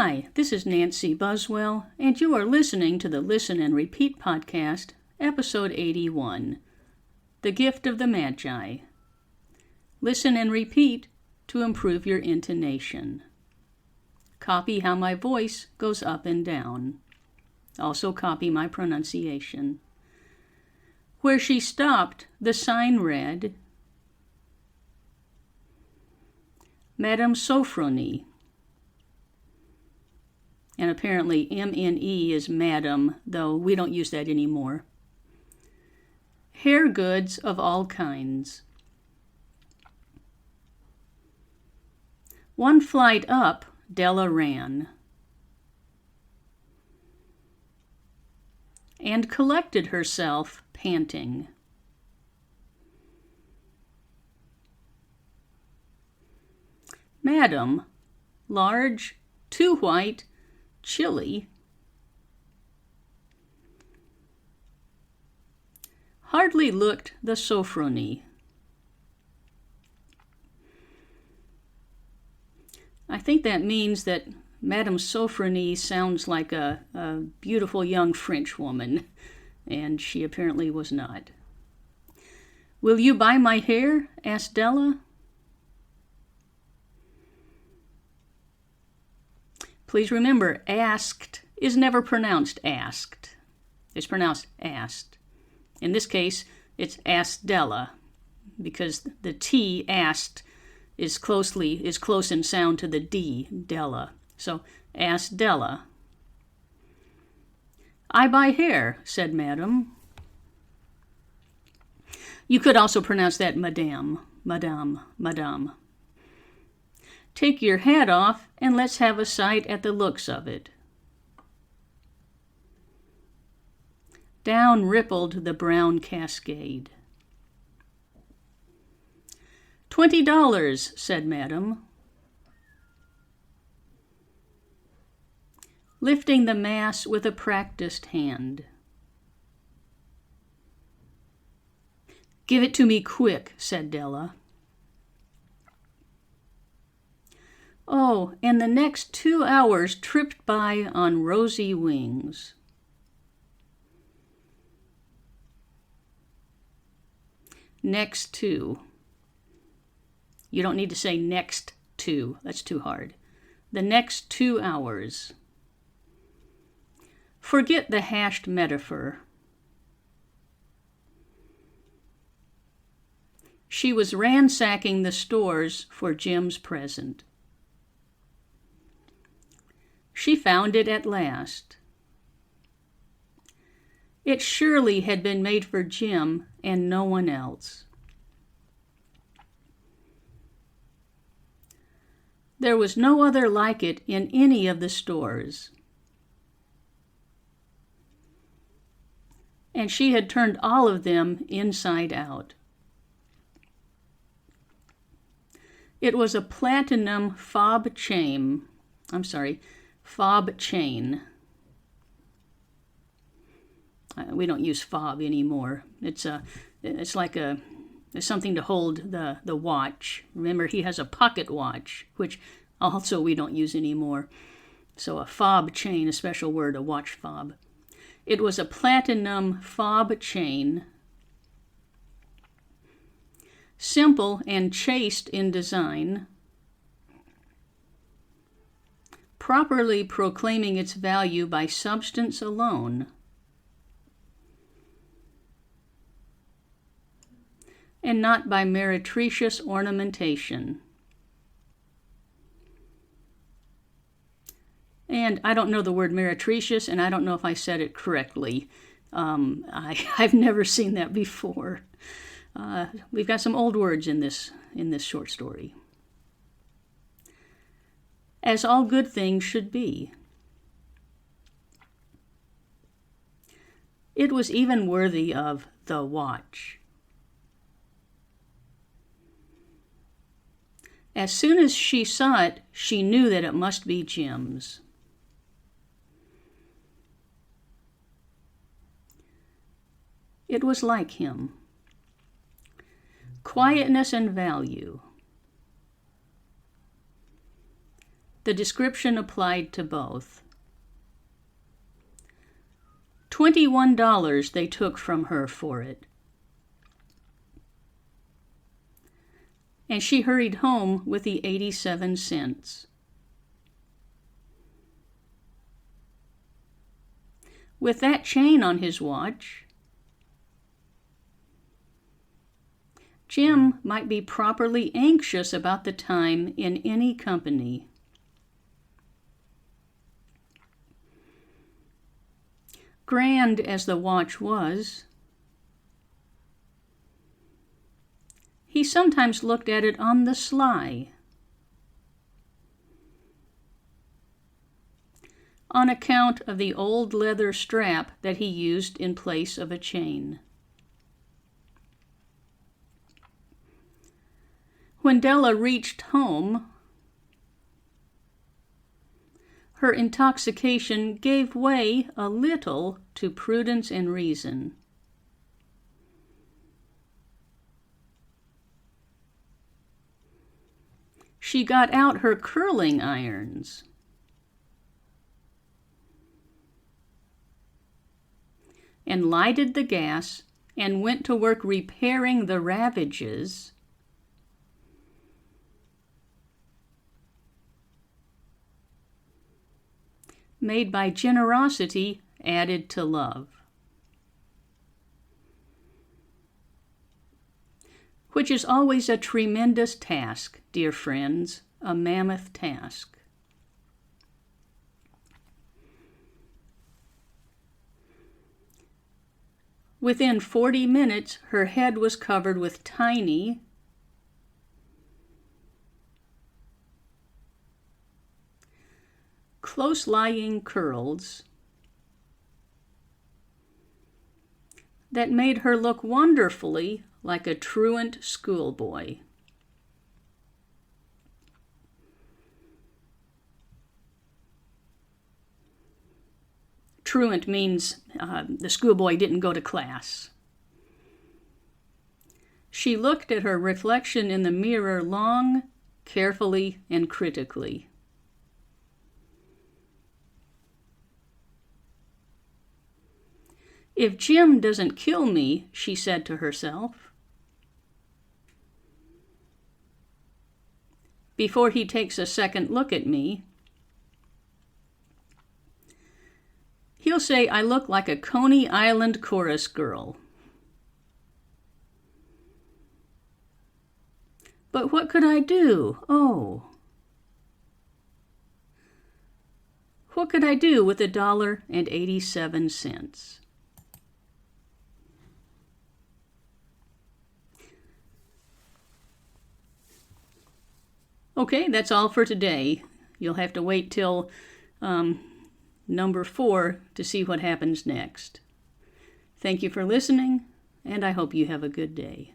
Hi, this is Nancy Buswell, and you are listening to the Listen and Repeat podcast, episode 81, The Gift of the Magi. Listen and repeat to improve your intonation. Copy how my voice goes up and down. Also copy my pronunciation. Where she stopped, the sign read, Madame Sofronie. And apparently M-N-E is madam, though we don't use that anymore. Hair goods of all kinds. One flight up, Della ran. And collected herself, panting. Madam, large, too white, chilly, hardly looked the Sofronie. I think that means that Madame Sofronie sounds like a beautiful young French woman, and she apparently was not. Will you buy my hair? Asked Della. Please remember, asked is never pronounced asked. It's pronounced asked. In this case, it's asked Della, because the T, asked, is close in sound to the D, Della. So, asked Della. I buy hair, said Madame. You could also pronounce that Madame, Madame, Madame. Take your hat off and let's have a sight at the looks of it. Down rippled the brown cascade. $20, said Madame. Lifting the mass with a practiced hand. Give it to me quick, said Della. Oh, and the next 2 hours tripped by on rosy wings. Next to. You don't need to say next to. That's too hard. The next 2 hours. Forget the hashed metaphor. She was ransacking the stores for Jim's present. She found it at last. It surely had been made for Jim and no one else. There was no other like it in any of the stores. And she had turned all of them inside out. It was a platinum fob chain. We don't use fob anymore. It's like something to hold the watch. Remember, he has a pocket watch, which also we don't use anymore. So a fob chain, a special word, a watch fob. It was a platinum fob chain, simple and chaste in design, properly proclaiming its value by substance alone, and not by meretricious ornamentation. And I don't know the word meretricious, and I don't know if I said it correctly. I've never seen that before. We've got some old words in this short story. As all good things should be. It was even worthy of the watch. As soon as she saw it, she knew that it must be Jim's. It was like him. Quietness and value. The description applied to both. $21 they took from her for it. And she hurried home with the 87 cents. With that chain on his watch, Jim might be properly anxious about the time in any company. Grand as the watch was, he sometimes looked at it on the sly, on account of the old leather strap that he used in place of a chain. When Della reached home, her intoxication gave way a little to prudence and reason. She got out her curling irons and lighted the gas and went to work repairing the ravages made by generosity added to love, which is always a tremendous task, dear friends, a mammoth task. Within 40 minutes, her head was covered with tiny, close-lying curls that made her look wonderfully like a truant schoolboy. Truant means the schoolboy didn't go to class. She looked at her reflection in the mirror long, carefully, and critically. If Jim doesn't kill me, she said to herself, before he takes a second look at me, he'll say I look like a Coney Island chorus girl. But what could I do? Oh. What could I do with $1.87? Okay, that's all for today. You'll have to wait till number 4 to see what happens next. Thank you for listening, and I hope you have a good day.